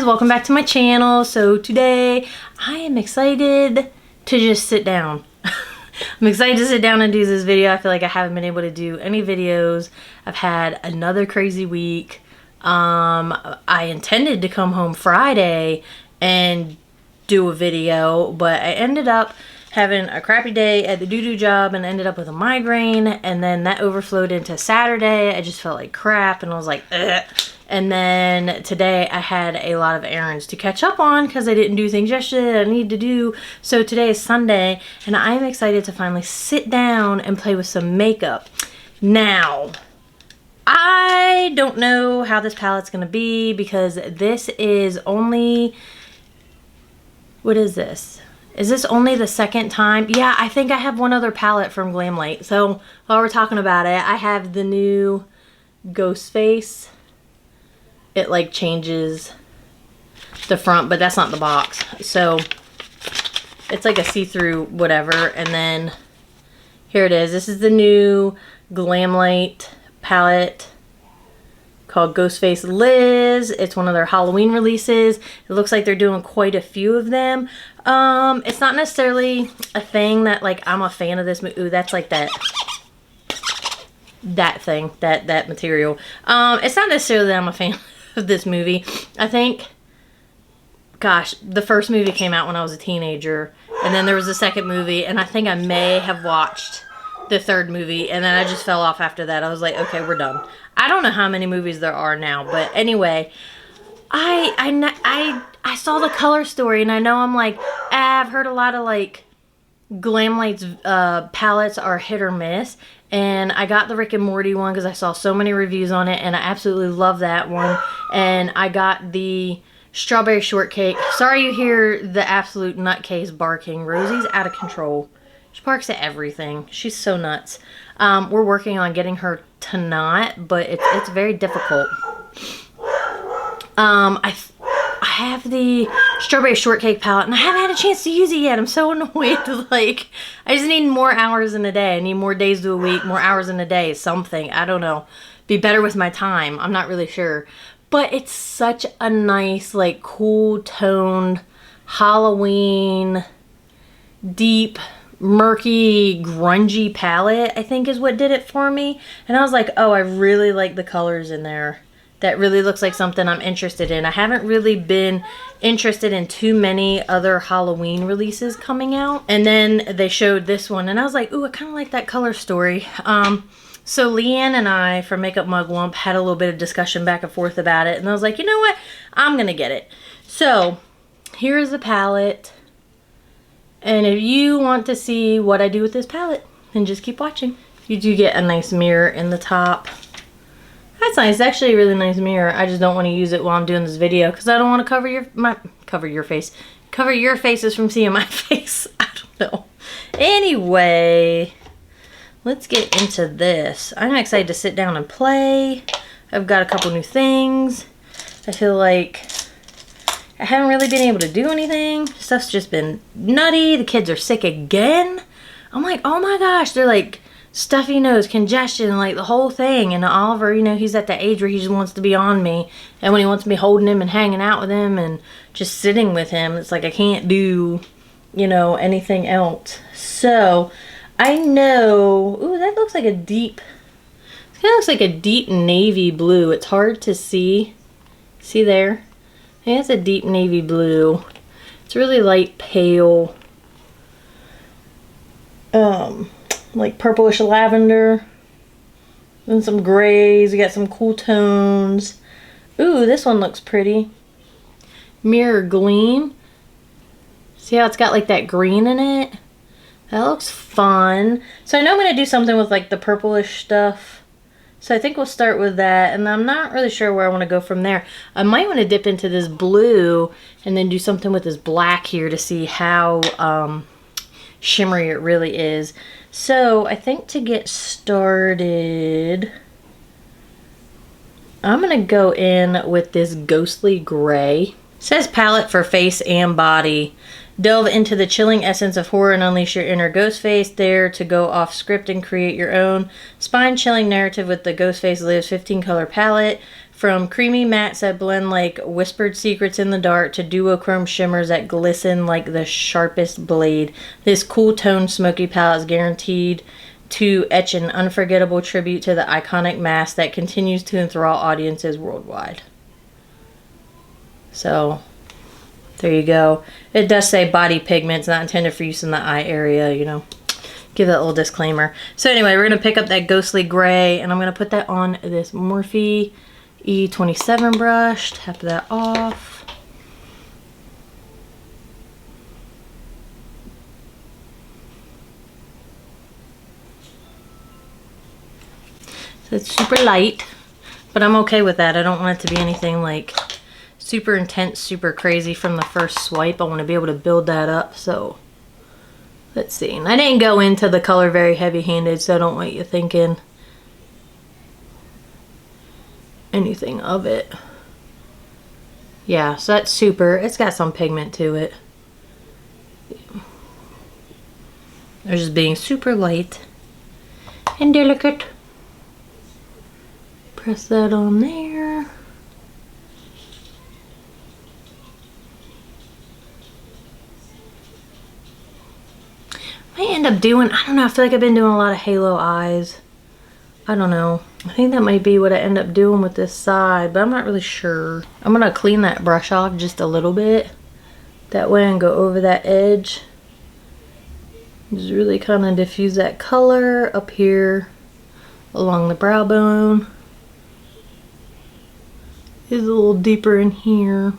welcome back to my channel. So today I am excited to just sit down. I'm excited to sit down and do this video. I feel like I haven't been able to do any videos. I've had another crazy week. I intended to come home Friday and do a video, but I ended up having a crappy day at the doo-doo job and ended up with a migraine, and then that overflowed into Saturday. I just felt like crap and I was like, ugh. And then today I had a lot of errands to catch up on because I didn't do things yesterday that I need to do. So today is Sunday and I'm excited to finally sit down and play with some makeup. Now, I don't know how this palette's gonna be because this is only, what is this? Is this only the second time? Yeah, I think I have one other palette from Glamlite. So while we're talking about it, I have the new Ghost Face. It like changes the front, but that's not the box. So it's like a see-through whatever. And then here it is. This is the new Glamlite palette called Ghost Face Liz. It's one of their Halloween releases. It looks like they're doing quite a few of them. It's not necessarily a thing that like I'm a fan of this. Ooh, that's like that thing, that material. It's not necessarily that I'm a fan of this movie. I think, gosh, the first movie came out when I was a teenager, and then there was a second movie, and I think I may have watched the third movie, and then I just fell off after that. I was like, okay, we're done. I don't know how many movies there are now, but anyway, I saw the color story, and I know I'm like, I've heard a lot of like Glamlite's palettes are hit or miss, and I got the Rick and Morty one because I saw so many reviews on it, and I absolutely love that one. And I got the strawberry shortcake. Sorry you hear the absolute nutcase barking. Rosie's out of control. She barks at everything. She's so nuts. We're working on getting her to not, but it's very difficult. I have the strawberry shortcake palette, and I haven't had a chance to use it yet. I'm so annoyed. Like, I just need more hours in a day. I need more days to a week, more hours in a day, something. I don't know. Be better with my time. I'm not really sure. But it's such a nice, like, cool toned Halloween, deep, murky, grungy palette, I think is what did it for me. And I was like, oh, I really like the colors in there. That really looks like something I'm interested in. I haven't really been interested in too many other Halloween releases coming out. And then they showed this one, and I was like, ooh, I kind of like that color story. So Leanne and I from Makeup Mugwump had a little bit of discussion back and forth about it. And I was like, you know what? I'm going to get it. So here's the palette. And if you want to see what I do with this palette, then just keep watching. You do get a nice mirror in the top. That's nice. It's actually a really nice mirror. I just don't want to use it while I'm doing this video because I don't want to cover your face. Cover your faces from seeing my face. I don't know. Anyway, let's get into this. I'm excited to sit down and play. I've got a couple new things. I feel like I haven't really been able to do anything. Stuff's just been nutty. The kids are sick again. I'm like, oh my gosh, they're like stuffy nose, congestion, like the whole thing. And Oliver, you know, he's at that age where he just wants to be on me. And when he wants me holding him and hanging out with him and just sitting with him, it's like I can't do, you know, anything else. So I know, ooh, that looks like a deep, it kind of looks like a deep navy blue. It's hard to see. See there? Yeah, it's a deep navy blue. It's really light pale. Like purplish lavender. And some grays. You got some cool tones. Ooh, this one looks pretty. Mirror Gleam. See how it's got like that green in it? That looks fun. So I know I'm going to do something with like the purplish stuff. So I think we'll start with that. And I'm not really sure where I want to go from there. I might want to dip into this blue and then do something with this black here to see how shimmery it really is. So I think to get started, I'm going to go in with this ghostly gray. It says palette for face and body. Delve into the chilling essence of horror and unleash your inner ghost face. Dare to go off script and create your own spine-chilling narrative with the Ghost Face Lives 15 color palette. From creamy mattes that blend like whispered secrets in the dark to duochrome shimmers that glisten like the sharpest blade, this cool tone smoky palette is guaranteed to etch an unforgettable tribute to the iconic mask that continues to enthrall audiences worldwide. So, there you go. It does say body pigments, not intended for use in the eye area, you know. Give that little disclaimer. So anyway, we're going to pick up that ghostly gray, and I'm going to put that on this Morphe E27 brush. Tap that off. So it's super light, but I'm okay with that. I don't want it to be anything like super intense, super crazy from the first swipe. I want to be able to build that up. So let's see. And I didn't go into the color very heavy-handed, so I don't want you thinking anything of it. Yeah, so that's super. It's got some pigment to it. They're just being super light and delicate. Press that on there. Might end up doing, I don't know, I feel like I've been doing a lot of halo eyes. I don't know. I think that might be what I end up doing with this side, but I'm not really sure. I'm gonna clean that brush off just a little bit. That way I can go over that edge. Just really kind of diffuse that color up here along the brow bone. Is a little deeper in here.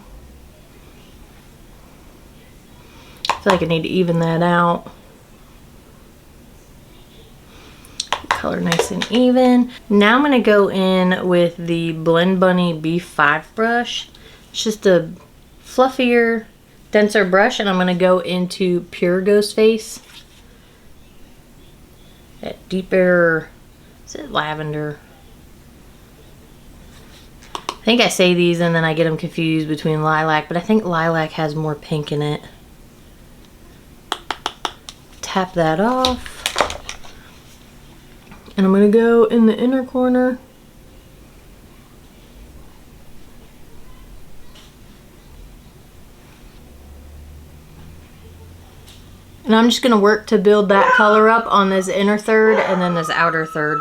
I feel like I need to even that out. Color nice and even. Now I'm going to go in with the Blend Bunny B5 brush. It's just a fluffier, denser brush, and I'm going to go into Pure Ghost Face. That deeper, is it lavender? I think I say these and then I get them confused between lilac, but I think lilac has more pink in it. Tap that off. And I'm going to go in the inner corner. And I'm just going to work to build that color up on this inner third and then this outer third.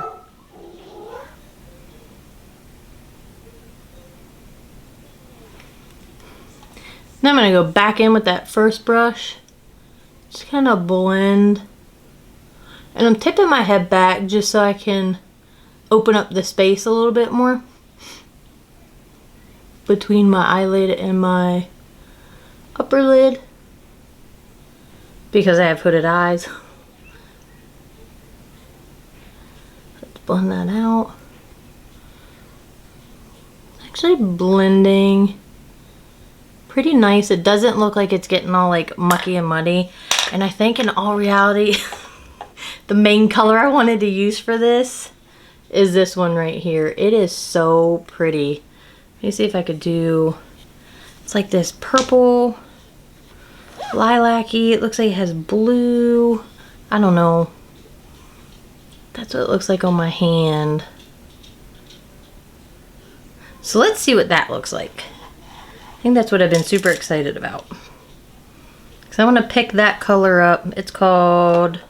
Now I'm going to go back in with that first brush. Just kind of blend. And I'm tipping my head back just so I can open up the space a little bit more between my eyelid and my upper lid because I have hooded eyes. Let's blend that out. Actually blending pretty nice. It doesn't look like it's getting all like mucky and muddy. And I think in all reality, the main color I wanted to use for this is this one right here. It is so pretty. Let me see if I could do, it's like this purple, lilac-y. It looks like it has blue. I don't know. That's what it looks like on my hand. So let's see what that looks like. I think that's what I've been super excited about. So I want to pick that color up. It's called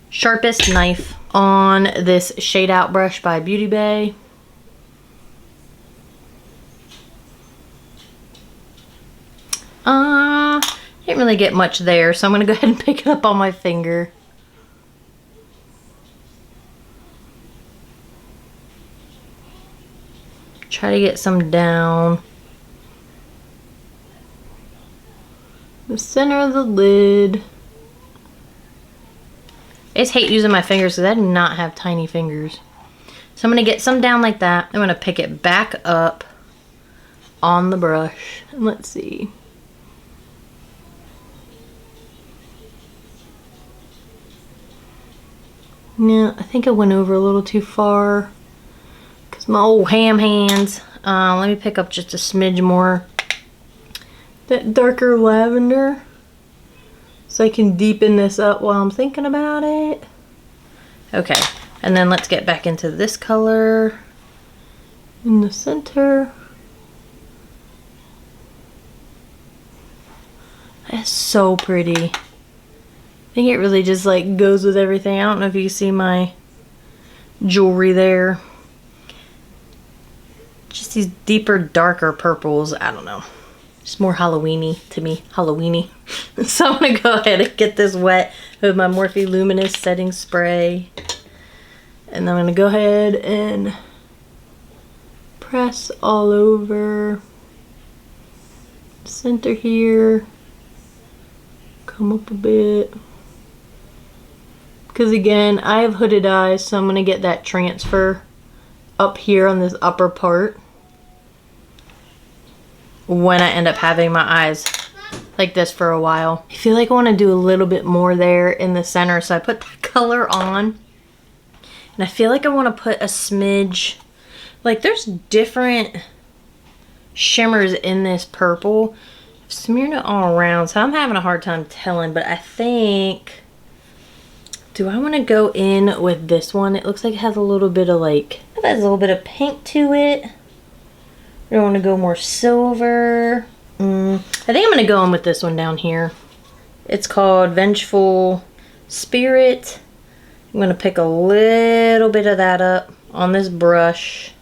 Sharpest Knife on this Shade Out brush by Beauty Bay. Didn't really get much there, so I'm going to go ahead and pick it up on my finger. Try to get some down the center of the lid. I just hate using my fingers because I do not have tiny fingers. So I'm going to get some down like that. I'm going to pick it back up on the brush. And let's see. Yeah, I think I went over a little too far because my old ham hands. Let me pick up just a smidge more. That darker lavender. So I can deepen this up while I'm thinking about it. Okay, and then let's get back into this color. in the center. That's so pretty. I think it really just like goes with everything. I don't know if you can see my jewelry there. Just these deeper, darker purples. I don't know. Just more Halloween-y to me. Halloween-y. So I'm going to go ahead and get this wet with my Morphe Luminous setting spray. And then I'm going to go ahead and press all over. Center here. Come up a bit. Because again, I have hooded eyes, so I'm going to get that transfer up here on this upper part when I end up having my eyes like this for a while. I feel like I want to do a little bit more there in the center, so I put that color on. And I feel like I want to put a smidge, like there's different shimmers in this purple. I've smeared it all around, so I'm having a hard time telling, but I think, do I want to go in with this one? It looks like it has a little bit of like, it has a little bit of pink to it. I want to go more silver. I think I'm going to go in with this one down here. It's called Vengeful Spirit. I'm going to pick a little bit of that up on this brush.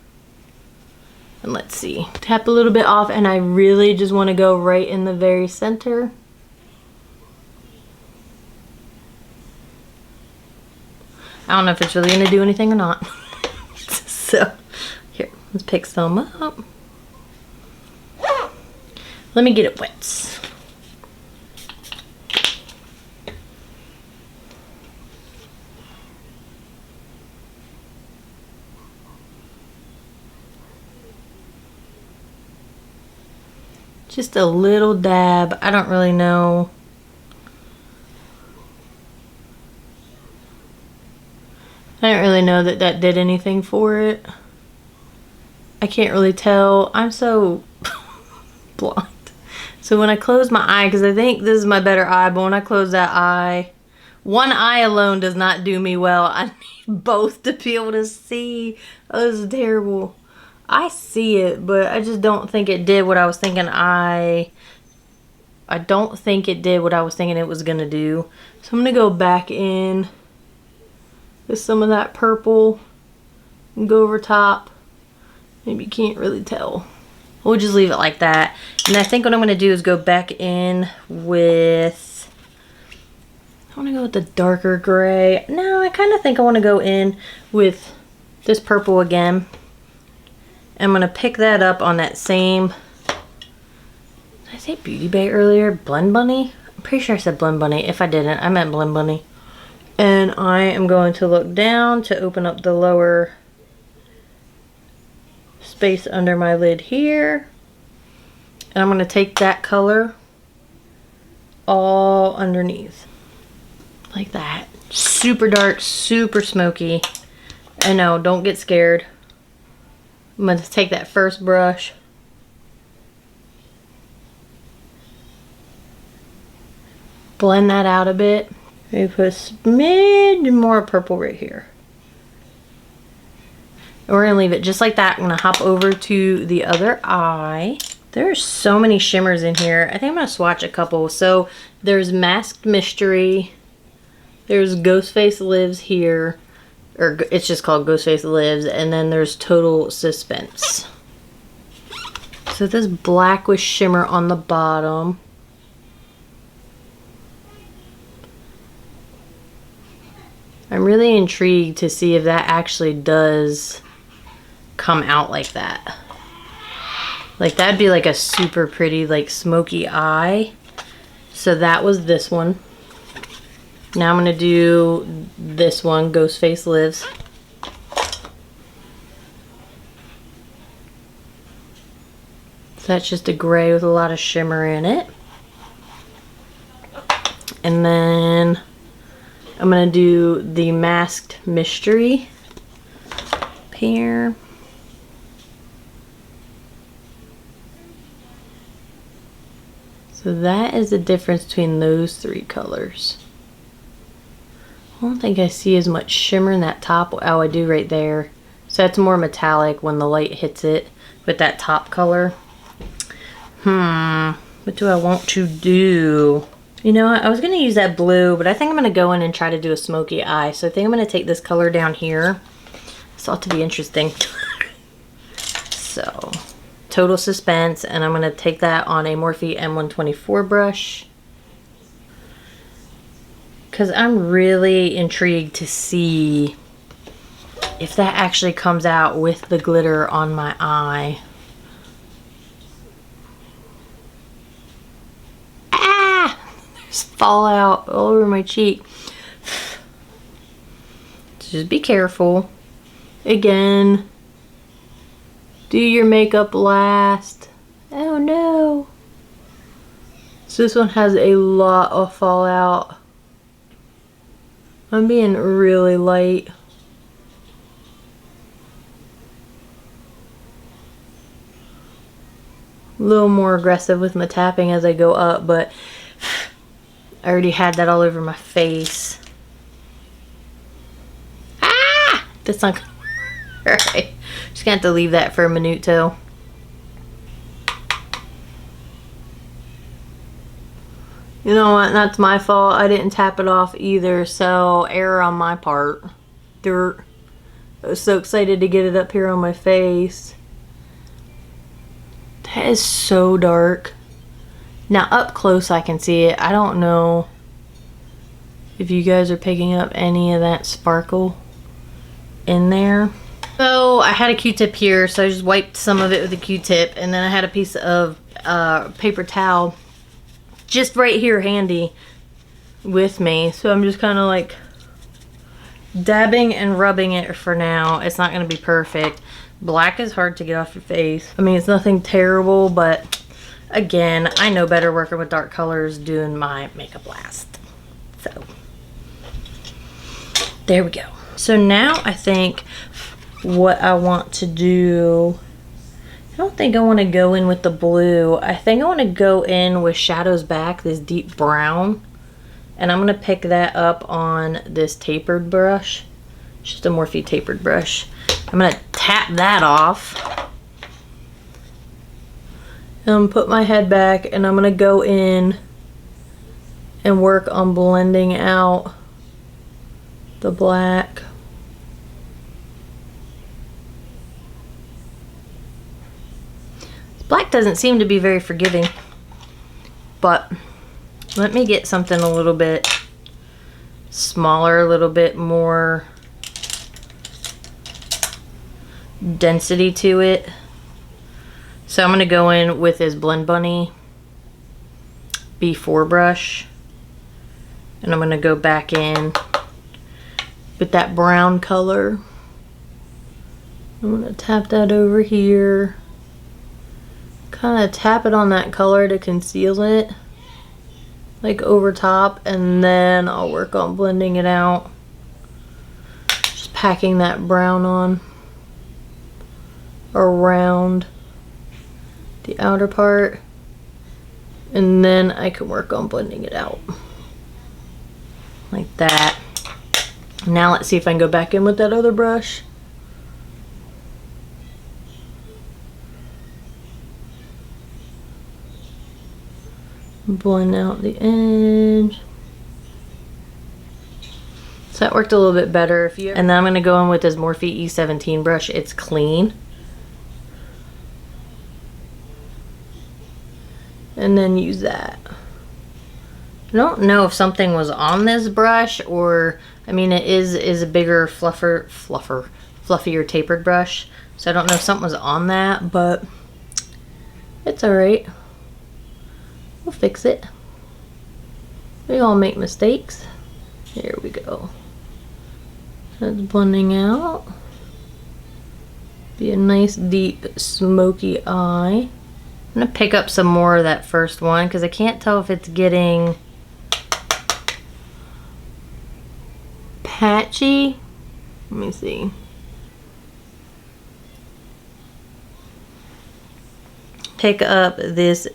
And let's see. Tap a little bit off, and I really just want to go right in the very center. I don't know if it's really going to do anything or not. So, here, let's pick some up. Let me get it wet. Just a little dab. I don't really know. I don't really know that that did anything for it. I can't really tell. I'm so blind. So when I close my eye, because I think this is my better eye, but when I close that eye, one eye alone does not do me well. I need both to be able to see. Oh, this is terrible. I see it, but I just don't think it did what I was thinking. I don't think it did what I was thinking it was going to do. So I'm going to go back in with some of that purple and go over top. Maybe you can't really tell. We'll just leave it like that. And I think what I'm going to do is go back in with, I want to go with the darker gray. No, I kind of think I want to go in with this purple again. I'm going to pick that up on that same, did I say Beauty Bay earlier? Blend Bunny? I'm pretty sure I said Blend Bunny. If I didn't, I meant Blend Bunny. And I am going to look down to open up the lower space under my lid here. And I'm going to take that color all underneath. Like that. Super dark, super smoky. I know, don't get scared. I'm going to take that first brush. Blend that out a bit. Maybe put a smidge more purple right here. And we're going to leave it just like that. I'm going to hop over to the other eye. There's so many shimmers in here. I think I'm going to swatch a couple. So there's Masked Mystery. There's Ghostface Lives here. Or it's just called Ghostface Lives. And then there's Total Suspense. So this black with shimmer on the bottom. I'm really intrigued to see if that actually does come out like that. Like that'd be like a super pretty like smoky eye. So that was this one. Now I'm gonna do this one, Ghostface Lives. So that's just a gray with a lot of shimmer in it. And then I'm gonna do the Masked Mystery here. So that is the difference between those three colors. I don't think I see as much shimmer in that top. Oh, I do right there. So So it's more metallic when the light hits it with that top color. What do I want to do? You know what? I was going to use that blue, but I think I'm going to go in and try to do a smoky eye. So I think I'm going to take this color down here. This ought to be interesting. So, Total Suspense, and I'm going to take that on a Morphe M124 brush. Because I'm really intrigued to see if that actually comes out with the glitter on my eye. Ah! There's fallout all over my cheek. So just be careful. Again, do your makeup last. Oh no. So this one has a lot of fallout. I'm being really light. A little more aggressive with my tapping as I go up, but I already had that all over my face. Ah! That's not gonna work. Alright. Just gonna have to leave that for a minuto. You know what? That's my fault. I didn't tap it off either, so error on my part. Dirt. I was so excited to get it up here on my face. That is so dark. Now up close I can see it. I don't know if you guys are picking up any of that sparkle in there. So I had a Q-tip here, so I just wiped some of it with a Q-tip, and then I had a piece of paper towel just right here handy with me. So I'm just kind of like dabbing and rubbing it for now. It's not going to be perfect. Black is hard to get off your face. I mean, it's nothing terrible, but again, I know better working with dark colors doing my makeup last. So there we go. So now I think what I want to do, I don't think I want to go in with the blue. I think I want to go in with Shadows Back, this deep brown. And I'm going to pick that up on this tapered brush. It's just a Morphe tapered brush. I'm going to tap that off. And put my head back, and I'm going to go in and work on blending out the black. Black doesn't seem to be very forgiving, but let me get something a little bit smaller, a little bit more density to it. So I'm going to go in with this Blend Bunny B4 brush, and I'm going to go back in with that brown color. I'm going to tap that over here. Kind of tap it on that color to conceal it, like over top, and then I'll work on blending it out. Just packing that brown on around the outer part, and then I can work on blending it out like that. Now let's see if I can go back in with that other brush. Blend out the edge. So that worked a little bit better. And then I'm going to go in with this Morphe E17 brush. It's clean. And then use that. I don't know if something was on this brush, or, I mean, it is a bigger, fluffier tapered brush. So I don't know if something was on that, but it's alright. We'll fix it. We all make mistakes. Here we go. That's blending out. Be a nice deep smoky eye. I'm gonna pick up some more of that first one because I can't tell if it's getting patchy. Let me see. Pick up this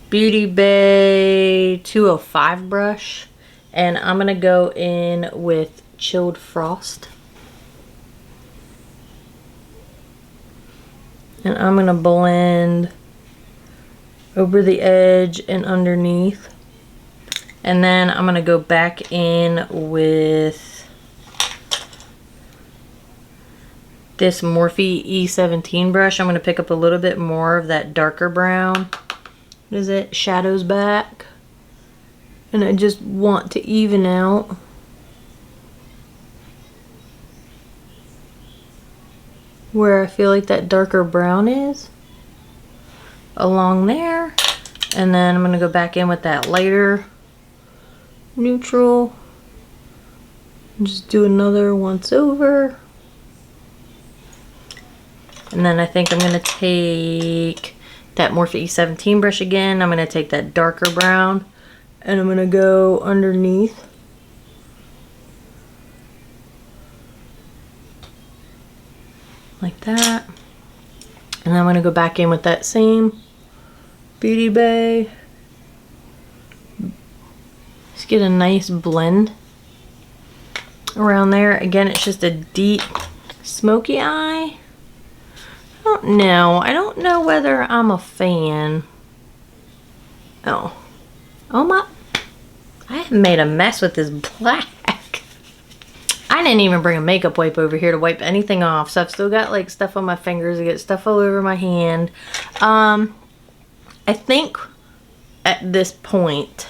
Beauty Bay 205 brush, and I'm gonna go in with Chilled Frost. And I'm gonna blend over the edge and underneath. And then I'm gonna go back in with this Morphe E17 brush. I'm gonna pick up a little bit more of that darker brown. What is it? Shadows back. And I just want to even out where I feel like that darker brown is along there. And then I'm going to go back in with that lighter neutral and just do another once over. And then I think I'm going to take that Morphe E17 brush again. I'm going to take that darker brown and I'm going to go underneath. Like that. And I'm going to go back in with that same Beauty Bay. Just get a nice blend around there. Again, it's just a deep smoky eye. I don't know. I don't know whether I'm a fan. Oh my. I have made a mess with this black. I didn't even bring a makeup wipe over here to wipe anything off, so I've still got like stuff on my fingers. I get stuff all over my hand. I think at this point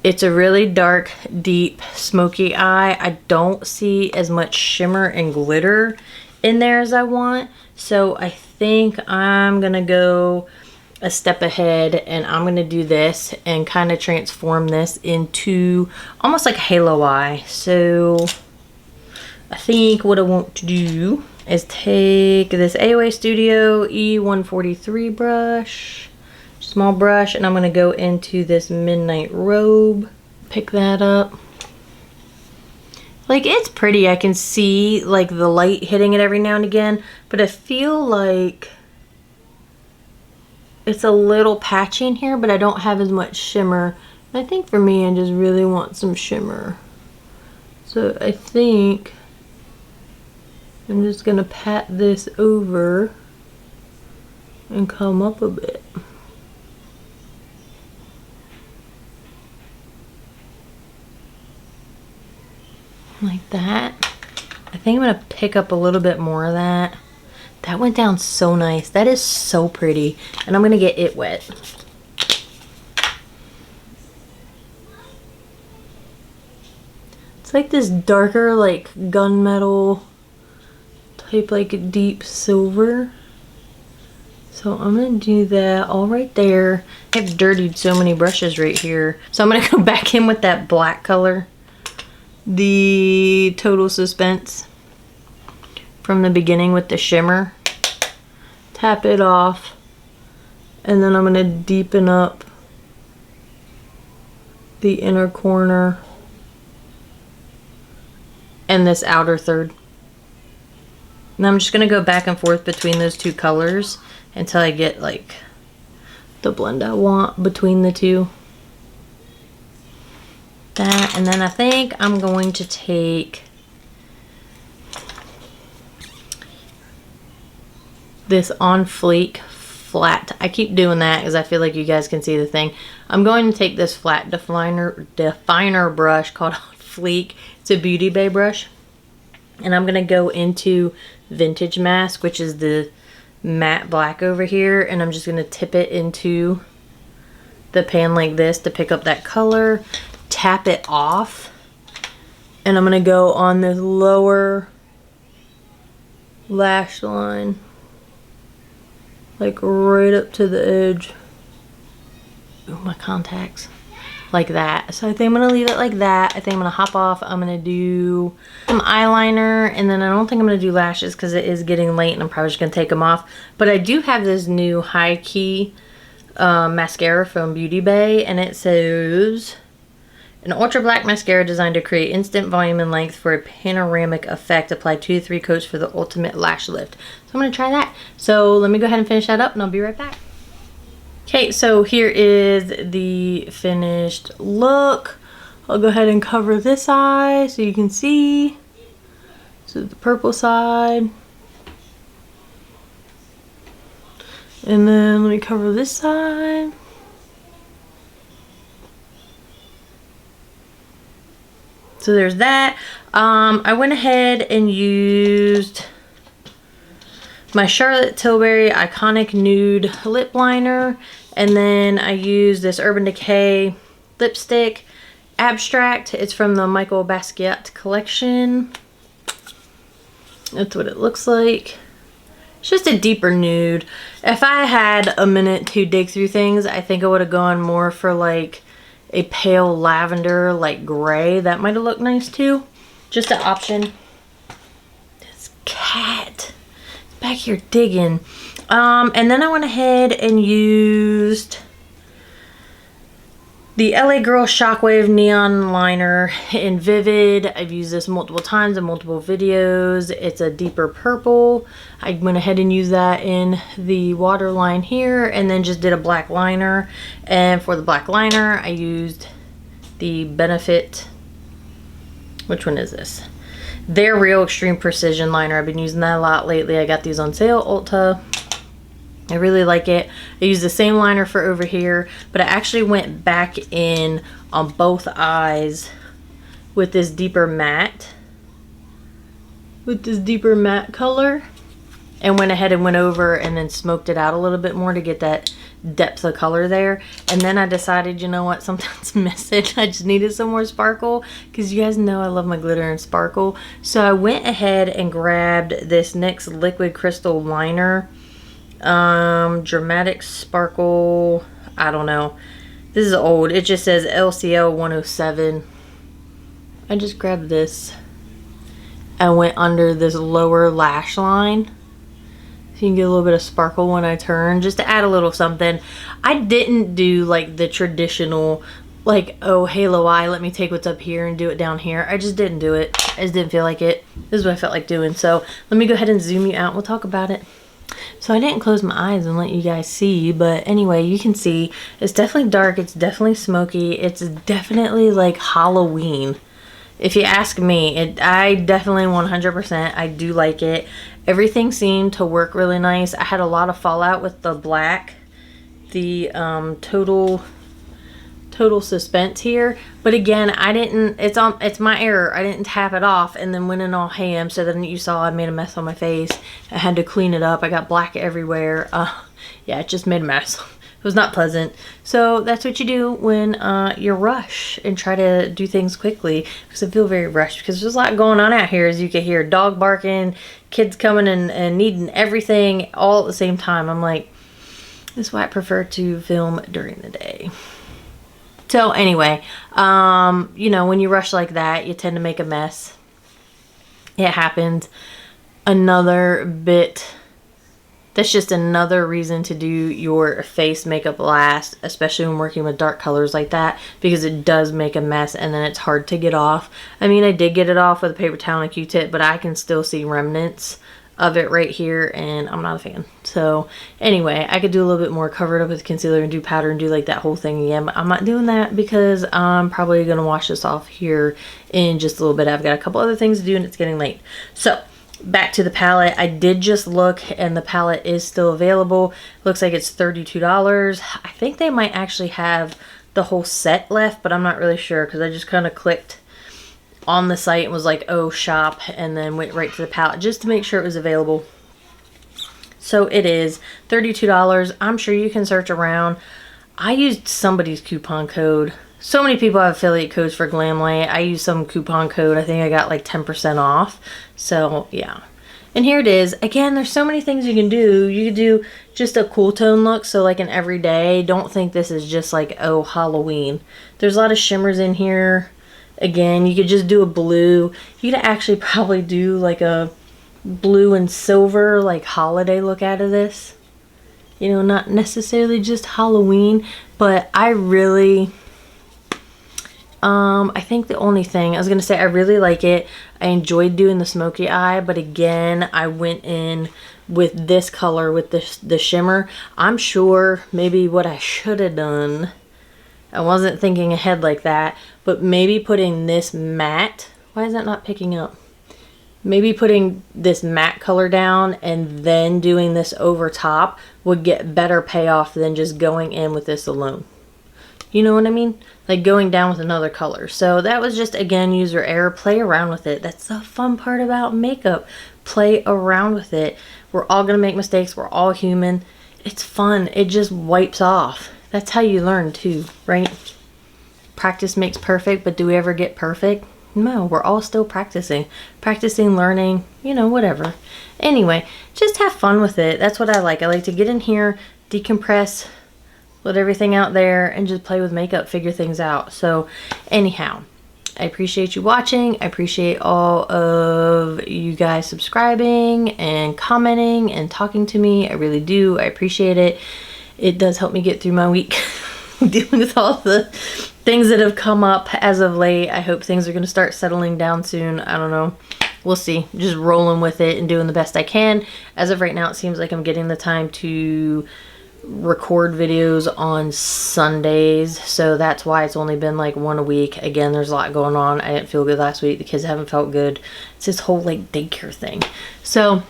it's a really dark, deep, smoky eye. I don't see as much shimmer and glitter in there as I want, so I think I'm gonna go a step ahead and I'm gonna do this and kind of transform this into almost like a halo eye. So I think what I want to do is take this AOA Studio E143 brush, small brush, and I'm gonna go into this Midnight Robe, pick that up. Like, it's pretty. I can see like the light hitting it every now and again, but I feel like it's a little patchy in here, but I don't have as much shimmer. I think for me, I just really want some shimmer. So I think I'm just gonna pat this over and come up a bit. Like that. I think I'm gonna pick up a little bit more of that. That went down so nice. That is so pretty. And I'm gonna get it wet. It's like this darker, like gunmetal type, like deep silver. So I'm gonna do that all right there. I've dirtied so many brushes right here. So I'm gonna go back in with that black color, the Total Suspense from the beginning with the shimmer. Tap it off, and then I'm gonna deepen up the inner corner and this outer third. And I'm just gonna go back and forth between those two colors until I get like the blend I want between the two. That, and then I think I'm going to take this On Fleek flat. I keep doing that because I feel like you guys can see the thing. I'm going to take this flat definer brush called On Fleek. It's a Beauty Bay brush. And I'm going to go into Vintage Mask, which is the matte black over here. And I'm just going to tip it into the pan like this to pick up that color. Tap it off. And I'm going to go on this lower lash line, like right up to the edge. Oh, my contacts. Like that. So I think I'm going to leave it like that. I think I'm going to hop off. I'm going to do some eyeliner. And then I don't think I'm going to do lashes because it is getting late and I'm probably just going to take them off. But I do have this new high key mascara from Beauty Bay. And it says, an ultra black mascara designed to create instant volume and length for a panoramic effect. Apply 2 to 3 coats for the ultimate lash lift. So I'm going to try that. So let me go ahead and finish that up and I'll be right back. Okay, so here is the finished look. I'll go ahead and cover this eye so you can see. So the purple side. And then let me cover this side. So there's that. I went ahead and used my Charlotte Tilbury Iconic Nude Lip Liner. And then I used this Urban Decay lipstick, Abstract. It's from the Michael Basquiat collection. That's what it looks like. It's just a deeper nude. If I had a minute to dig through things, I think I would have gone more for like a pale lavender, like gray. That might have looked nice too. Just an option. This cat is back here digging. And then I went ahead and used the LA Girl Shockwave Neon Liner in Vivid. I've used this multiple times in multiple videos. It's a deeper purple. I went ahead and used that in the waterline here and then just did a black liner. And for the black liner, I used the Benefit, which one is this? Their Real Extreme Precision Liner. I've been using that a lot lately. I got these on sale, Ulta. I really like it. I used the same liner for over here, but I actually went back in on both eyes with this deeper matte. Color. And went ahead and went over and then smoked it out a little bit more to get that depth of color there. And then I decided, you know what, something's missing. I just needed some more sparkle because you guys know I love my glitter and sparkle. So I went ahead and grabbed this NYX Liquid Crystal Liner. Dramatic Sparkle, I don't know. This is old. It just says LCL 107. I just grabbed this. I went under this lower lash line. So you can get a little bit of sparkle when I turn, just to add a little something. I didn't do like the traditional, like, oh, halo eye, let me take what's up here and do it down here. I just didn't do it. I just didn't feel like it. This is what I felt like doing. So let me go ahead and zoom you out and we'll talk about it. So I didn't close my eyes and let you guys see, but anyway, you can see it's definitely dark. It's definitely smoky. It's definitely like Halloween. If you ask me, I definitely 100%, I do like it. Everything seemed to work really nice. I had a lot of fallout with the black, the total suspense here, but again, I didn't, it's my error. I didn't tap it off and then went in all ham, so then you saw I made a mess on my face. I had to clean it up. I got black everywhere. Yeah, it just made a mess. It was not pleasant. So that's what you do when you rush and try to do things quickly, because I feel very rushed because there's a lot going on out here. As you can hear, dog barking, kids coming and needing everything all at the same time. I'm like, this is why I prefer to film during the day. So anyway, you know, when you rush like that, you tend to make a mess. It happens. Another bit, that's just another reason to do your face makeup last, especially when working with dark colors like that, because it does make a mess and then it's hard to get off. I mean, I did get it off with a paper towel and a Q-tip, but I can still see remnants of it right here and I'm not a fan. So anyway, I could do a little bit more, cover it up with concealer and do powder and do like that whole thing again, but I'm not doing that because I'm probably going to wash this off here in just a little bit. I've got a couple other things to do and it's getting late. So back to the palette. I did just look and the palette is still available. Looks like it's $32. I think they might actually have the whole set left, but I'm not really sure because I just kind of clicked on the site and was like, oh, shop, and then went right to the palette just to make sure it was available. So it is $32. I'm sure you can search around. I used somebody's coupon code. So many people have affiliate codes for Glamlite. I used some coupon code. I think I got like 10% off. So yeah. And here it is. Again, there's so many things you can do. You can do just a cool tone look. So like an everyday. Don't think this is just like, oh, Halloween. There's a lot of shimmers in here. Again, you could just do a blue. You could actually probably do like a blue and silver like holiday look out of this. You know, not necessarily just Halloween, but I really... I think the only thing I was gonna say, I really like it. I enjoyed doing the smoky eye, but again, I went in with this color with the shimmer. I'm sure maybe what I should have done, I wasn't thinking ahead like that, but maybe putting this matte, why is that not picking up? maybe putting this matte color down and then doing this over top would get better payoff than just going in with this alone. You know what I mean? Like going down with another color. So that was just, again, user error. Play around with it. That's the fun part about makeup. Play around with it. We're all gonna make mistakes. We're all human. It's fun. It just wipes off. That's how you learn too, right? Practice makes perfect, but do we ever get perfect? No, we're all still practicing, learning, you know, whatever. Anyway, just have fun with it. That's what I like. I like to get in here, decompress, let everything out there, and just play with makeup, figure things out. So anyhow, I appreciate you watching. I appreciate all of you guys subscribing and commenting and talking to me. I really do. I appreciate it. It does help me get through my week dealing with all the things that have come up as of late. I hope things are going to start settling down soon. I don't know. We'll see. Just rolling with it and doing the best I can. As of right now, it seems like I'm getting the time to record videos on Sundays. So that's why it's only been like one a week. Again, there's a lot going on. I didn't feel good last week. The kids haven't felt good. It's this whole like daycare thing. So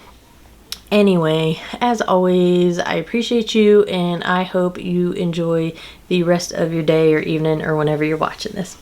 anyway, as always, I appreciate you, and I hope you enjoy the rest of your day or evening or whenever you're watching this.